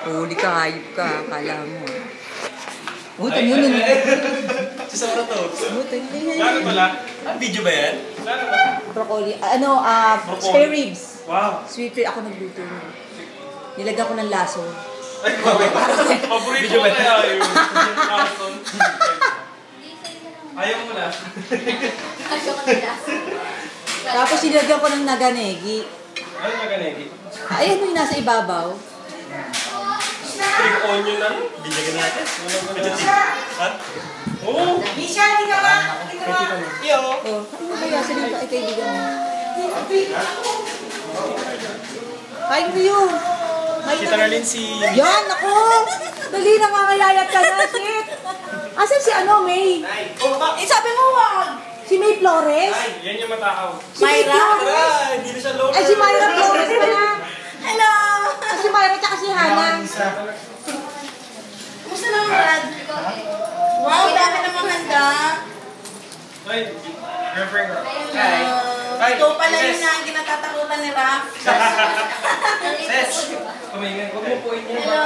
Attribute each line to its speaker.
Speaker 1: Huli ka, hayop ka. Akala mo. Utang yun.
Speaker 2: Si Sora to.
Speaker 1: Utang yun.
Speaker 2: Lalo pala? Video ba yan? Lalo ba?
Speaker 1: Broccoli. Spare ribs.
Speaker 2: Wow.
Speaker 1: Sweet ribs. Ako nagluto yun. Nilagyan ko ng lason.
Speaker 2: Ay, paborito ko kaya yun. Lason. Ayaw mo na.
Speaker 3: Ayaw ko ng lason.
Speaker 1: Tapos nilagyan ko ng naganegi.
Speaker 2: Ano naganegi?
Speaker 1: Ayan yung nasa ibabaw.
Speaker 2: Spring onion na. Binyagan natin. Ha? Oo.
Speaker 4: Misha, hindi ka ba? Hindi ka ba?
Speaker 2: Iyo.
Speaker 1: Oh, ano kaya sa dito ay kaibigan mo? Hi, yun.
Speaker 2: Kita na rin si...
Speaker 1: Yan, ako! Dali, nangangayayat ka na, shit! Asan si May?
Speaker 4: Sabi mo, wag!
Speaker 1: Si May Flores?
Speaker 2: Ay, yan yung matakaw.
Speaker 1: Si May Flores?
Speaker 2: Tara, hindi na siya lower.
Speaker 1: Ay, si Myra Flores pala.
Speaker 4: Hello!
Speaker 1: Si Myra tsaka si Hana.
Speaker 4: Kumusta naman, Brad? Wow, dami namang handa.
Speaker 2: Ay, girlfriend ko.
Speaker 4: Ito pala yun na ang kinatatakutan ni Raph.
Speaker 2: Ses! Kumaingan. Huwag mo po yun.
Speaker 4: Hello!